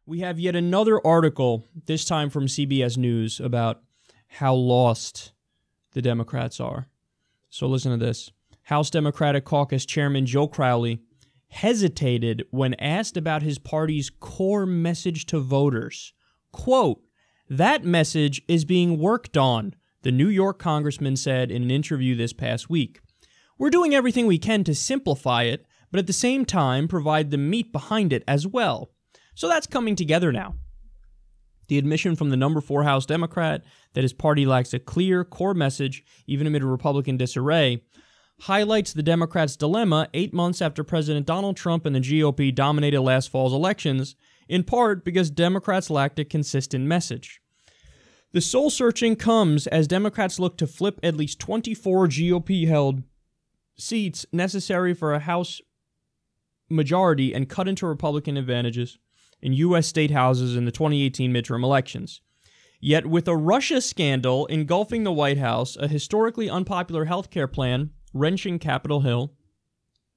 We have yet another article, this time from CBS News, about how lost the Democrats are. So listen to this. House Democratic Caucus Chairman Joe Crowley hesitated when asked about his party's core message to voters. Quote, "That message is being worked on," the New York congressman said in an interview this past week. "We're doing everything we can to simplify it, but at the same time provide the meat behind it as well." So that's coming together now. The admission from the number 4 House Democrat that his party lacks a clear core message, even amid a Republican disarray, highlights the Democrats' dilemma 8 months after President Donald Trump and the GOP dominated last fall's elections, in part because Democrats lacked a consistent message. The soul-searching comes as Democrats look to flip at least 24 GOP-held seats necessary for a House majority and cut into Republican advantages in U.S. state houses in the 2018 midterm elections. Yet with a Russia scandal engulfing the White House, a historically unpopular health care plan wrenching Capitol Hill,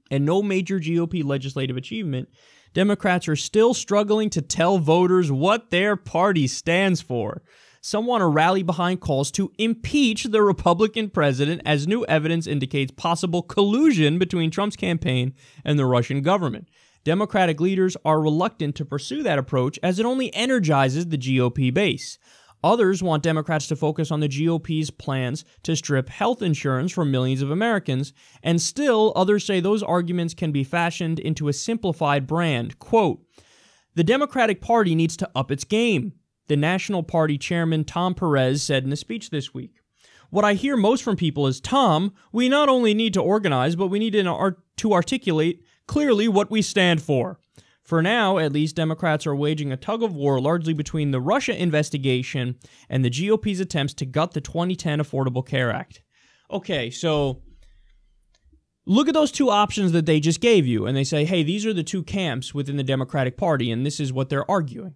and no major GOP legislative achievement, Democrats are still struggling to tell voters what their party stands for. Some want to rally behind calls to impeach the Republican president as new evidence indicates possible collusion between Trump's campaign and the Russian government. Democratic leaders are reluctant to pursue that approach as it only energizes the GOP base. Others want Democrats to focus on the GOP's plans to strip health insurance from millions of Americans, and still others say those arguments can be fashioned into a simplified brand. Quote, "The Democratic Party needs to up its game," the National Party chairman Tom Perez said in a speech this week. "What I hear most from people is, Tom, we not only need to organize, but we need to articulate clearly what we stand for." For now, at least, Democrats are waging a tug-of-war largely between the Russia investigation and the GOP's attempts to gut the 2010 Affordable Care Act. Okay, so look at those two options that they just gave you, and they say, hey, these are the two camps within the Democratic Party, and this is what they're arguing.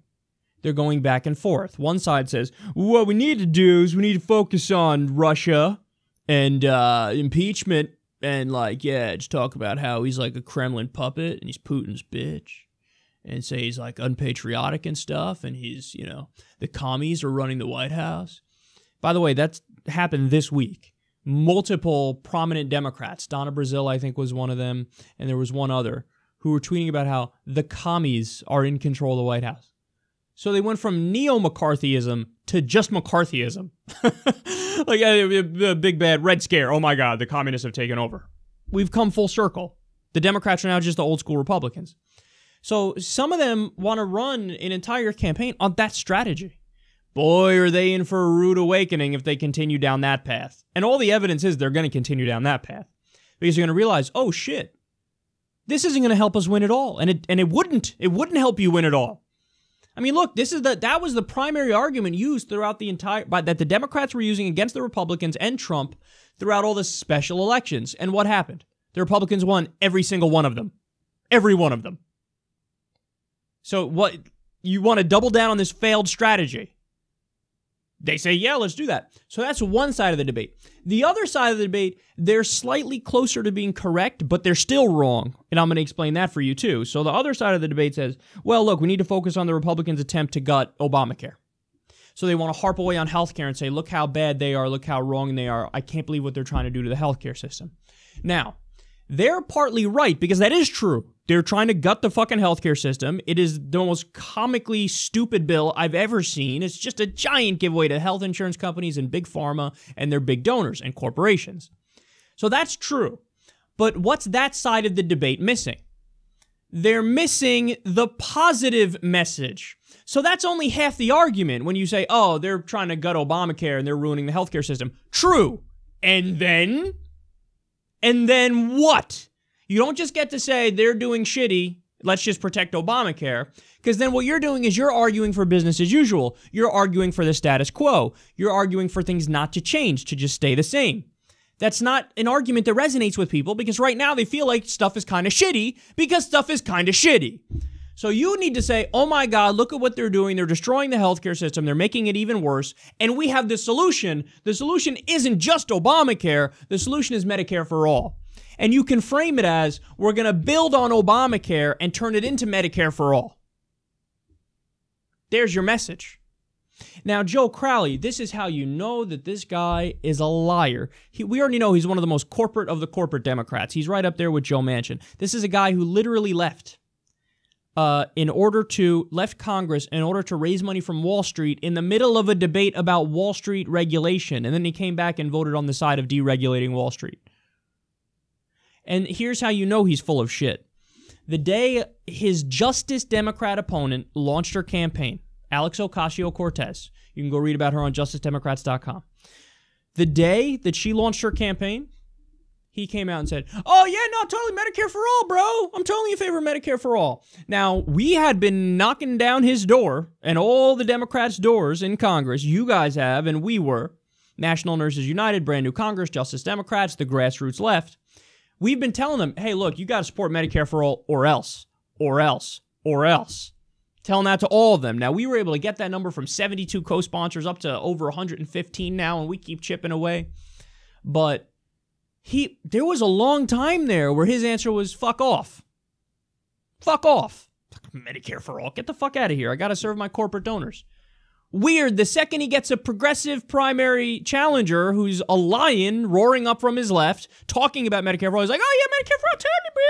They're going back and forth. One side says, what we need to do is we need to focus on Russia and impeachment and, just talk about how he's like a Kremlin puppet and he's Putin's bitch. And say he's like unpatriotic and stuff, and he's, the commies are running the White House. By the way, that's happened this week. Multiple prominent Democrats, Donna Brazile, I think, was one of them, and there was one other, who were tweeting about how the commies are in control of the White House. So they went from neo-McCarthyism to just McCarthyism. Like the big bad Red Scare. Oh my God, the communists have taken over. We've come full circle. The Democrats are now just the old school Republicans. So some of them want to run an entire campaign on that strategy. Boy, are they in for a rude awakening if they continue down that path. And all the evidence is they're going to continue down that path. Because they're going to realize, oh shit, this isn't going to help us win at all. And it wouldn't help you win at all. I mean, look, that was the primary argument used throughout the that the Democrats were using against the Republicans and Trump throughout all the special elections. And what happened? The Republicans won every single one of them. Every one of them. So what, you want to double down on this failed strategy? They say, yeah, let's do that. So that's one side of the debate. The other side of the debate, they're slightly closer to being correct, but they're still wrong. And I'm going to explain that for you too. So the other side of the debate says, well, look, we need to focus on the Republicans' attempt to gut Obamacare. So they want to harp away on healthcare and say, look how bad they are, look how wrong they are. I can't believe what they're trying to do to the healthcare system. Now, they're partly right, because that is true. They're trying to gut the fucking healthcare system. It is the most comically stupid bill I've ever seen. It's just a giant giveaway to health insurance companies and big pharma and their big donors and corporations. So that's true. But what's that side of the debate missing? They're missing the positive message. So that's only half the argument when you say, oh, they're trying to gut Obamacare and they're ruining the healthcare system. True. And then what? You don't just get to say they're doing shitty, let's just protect Obamacare, because then what you're doing is you're arguing for business as usual. You're arguing for the status quo. You're arguing for things not to change, to just stay the same. That's not an argument that resonates with people, because right now they feel like stuff is kind of shitty because stuff is kind of shitty. So you need to say, oh my God, look at what they're doing. They're destroying the healthcare system. They're making it even worse. And we have the solution. The solution isn't just Obamacare. The solution is Medicare for all. And you can frame it as, we're going to build on Obamacare and turn it into Medicare for all. There's your message. Now, Joe Crowley, this is how you know that this guy is a liar. We already know he's one of the most corporate of the corporate Democrats. He's right up there with Joe Manchin. This is a guy who literally left Congress in order to raise money from Wall Street in the middle of a debate about Wall Street regulation. And then he came back and voted on the side of deregulating Wall Street. And here's how you know he's full of shit. The day his Justice Democrat opponent launched her campaign, Alex Ocasio-Cortez. You can go read about her on justicedemocrats.com. The day that she launched her campaign, he came out and said, oh, yeah, no, totally Medicare for all, bro. I'm totally in favor of Medicare for all. Now, we had been knocking down his door and all the Democrats' doors in Congress. You guys have, and we were. National Nurses United, Brand New Congress, Justice Democrats, the grassroots left. We've been telling them, hey, look, you got to support Medicare for all or else, or else, or else. Telling that to all of them. Now, we were able to get that number from 72 co-sponsors up to over 115 now, and we keep chipping away. But there was a long time there where his answer was, fuck off. Fuck off. Medicare for all. Get the fuck out of here. I got to serve my corporate donors. Weird. The second he gets a progressive primary challenger who's a lion roaring up from his left, talking about Medicare for all, he's like, oh, yeah, Medicare for all, tell me, bro.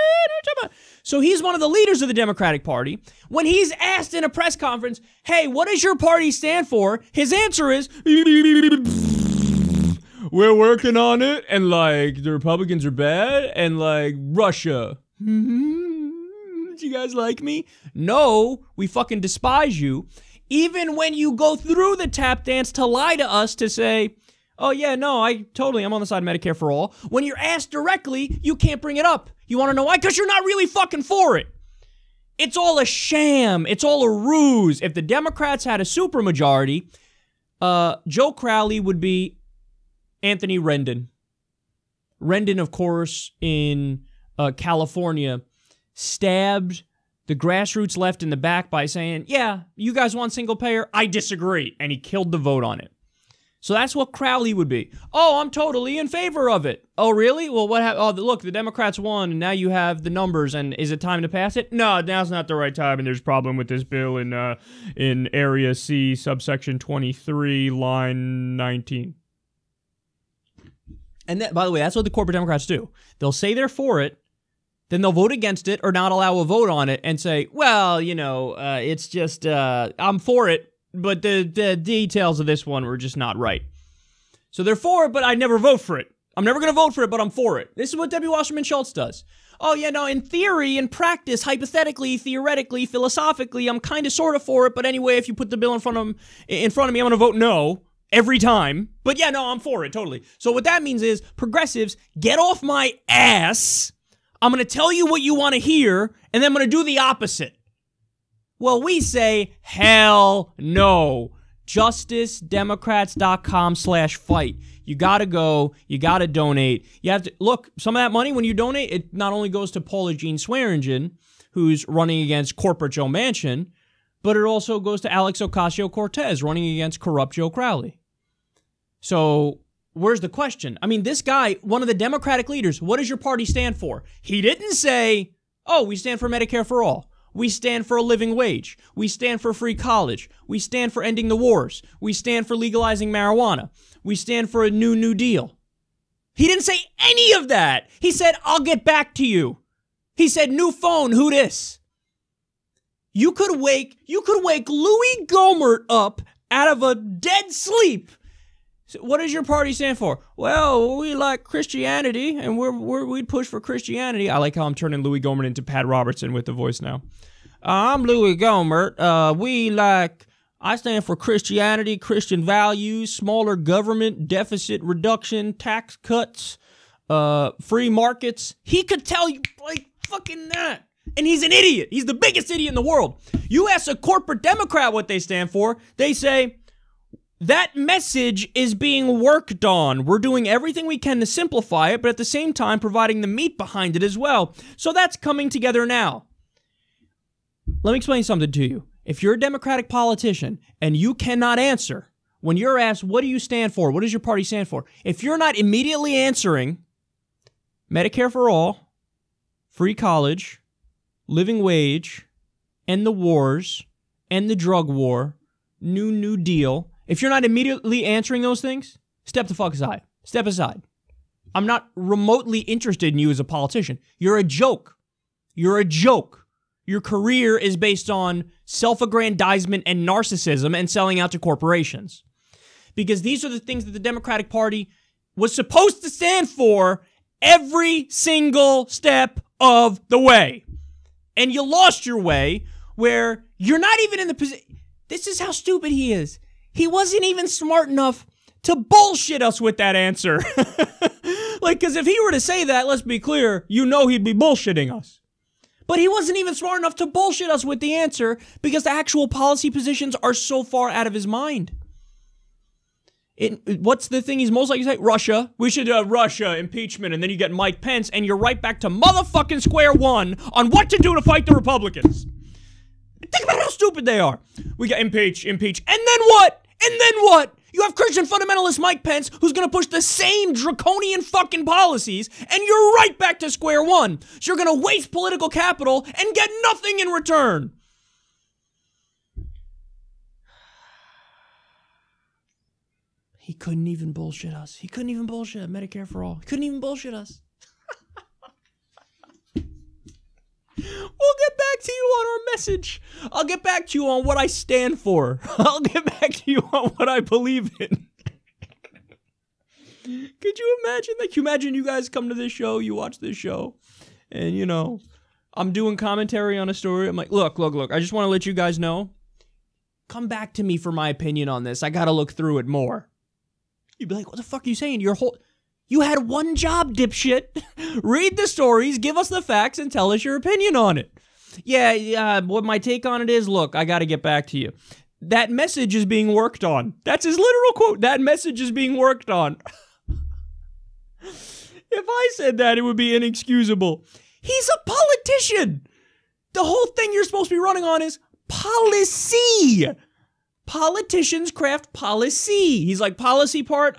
So he's one of the leaders of the Democratic Party. When he's asked in a press conference, hey, what does your party stand for? His answer is, we're working on it, and, like, the Republicans are bad, and, like, Russia. Do you guys like me? No, we fucking despise you. Even when you go through the tap dance to lie to us to say, oh, yeah, no, I'm on the side of Medicare for all. When you're asked directly, you can't bring it up. You want to know why? Because you're not really fucking for it. It's all a sham. It's all a ruse. If the Democrats had a supermajority, Joe Crowley would be Anthony Rendon. Rendon, of course, in California, stabbed the grassroots left in the back by saying, yeah, you guys want single payer? I disagree. And he killed the vote on it. So that's what Crowley would be. Oh, I'm totally in favor of it. Oh, really? Well, what happened? Oh, look, the Democrats won, and now you have the numbers, and is it time to pass it? No, now's not the right time, and there's a problem with this bill in Area C, subsection 23, line 19. And that, by the way, that's what the corporate Democrats do. They'll say they're for it, then they'll vote against it or not allow a vote on it and say, well, you know, it's just, I'm for it, but the details of this one were just not right. So they're for it, but I never vote for it. I'm never going to vote for it, but I'm for it. This is what Debbie Wasserman Schultz does. Oh, yeah, no, in theory, in practice, hypothetically, theoretically, philosophically, I'm kind of sort of for it, but anyway, if you put the bill in front of me, I'm going to vote no every time. But yeah, no, I'm for it, totally. So what that means is, progressives, get off my ass. I'm going to tell you what you want to hear, and then I'm going to do the opposite. Well, we say, hell no. JusticeDemocrats.com/fight. You got to go. You got to donate. You have to, look, some of that money, when you donate, it not only goes to Paula Jean Swearingen, who's running against corporate Joe Manchin, but it also goes to Alex Ocasio-Cortez, running against corrupt Joe Crowley. So where's the question? I mean, this guy, one of the Democratic leaders, what does your party stand for? He didn't say, oh, we stand for Medicare for all. We stand for a living wage. We stand for free college. We stand for ending the wars. We stand for legalizing marijuana. We stand for a New Deal. He didn't say any of that. He said, I'll get back to you. He said, new phone, who dis? You could wake Louis Gohmert up out of a dead sleep. So what does your party stand for? Well, we like Christianity, and we'd push for Christianity. I like how I'm turning Louis Gohmert into Pat Robertson with the voice now. I'm Louis Gohmert. I stand for Christianity, Christian values, smaller government, deficit reduction, tax cuts, free markets. He could tell you, like, fucking that. And he's an idiot. He's the biggest idiot in the world. You ask a corporate Democrat what they stand for, they say, that message is being worked on. We're doing everything we can to simplify it, but at the same time providing the meat behind it as well. So that's coming together now. Let me explain something to you. If you're a Democratic politician and you cannot answer, when you're asked, what do you stand for? What does your party stand for? If you're not immediately answering Medicare for all, free college, living wage, end the wars, end the drug war, New Deal. If you're not immediately answering those things, step the fuck aside. Step aside. I'm not remotely interested in you as a politician. You're a joke. You're a joke. Your career is based on self-aggrandizement and narcissism and selling out to corporations. Because these are the things that the Democratic Party was supposed to stand for every single step of the way. And you lost your way where you're not even in the position. This is how stupid he is. He wasn't even smart enough to bullshit us with that answer. Like, because if he were to say that, let's be clear, you know he'd be bullshitting us. But he wasn't even smart enough to bullshit us with the answer because the actual policy positions are so far out of his mind. What's the thing he's most likely to say? Russia. We should Russia, impeachment, and then you get Mike Pence, and you're right back to motherfucking square one on what to do to fight the Republicans. Think about how stupid they are. We got impeach, and then what? And then what? You have Christian fundamentalist Mike Pence who's going to push the same draconian fucking policies, and you're right back to square one. So you're going to waste political capital and get nothing in return. He couldn't even bullshit us. He couldn't even bullshit Medicare for all. He couldn't even bullshit us. We'll get back to you on our message. I'll get back to you on what I stand for. I'll get back to you on what I believe in. Could you imagine? Like, you imagine you guys come to this show, you watch this show, and, you know, I'm doing commentary on a story. I'm like, look. I just want to let you guys know. Come back to me for my opinion on this. I got to look through it more. You'd be like, what the fuck are you saying? You had one job, dipshit. Read the stories, give us the facts, and tell us your opinion on it. Yeah, what my take on it is, look, I got to get back to you. That message is being worked on. That's his literal quote. That message is being worked on. If I said that, it would be inexcusable. He's a politician. The whole thing you're supposed to be running on is policy. Politicians craft policy. He's like, policy part?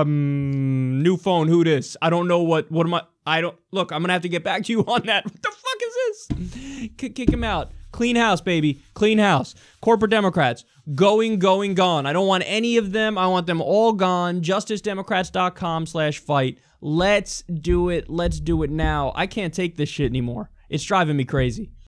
New phone, who this? I don't know what am I don't, look, I'm gonna have to get back to you on that. What the fuck is this? Kick him out. Clean house, baby. Clean house. Corporate Democrats, going, gone. I don't want any of them. I want them all gone. justicedemocrats.com/fight. Let's do it. Let's do it now. I can't take this shit anymore. It's driving me crazy.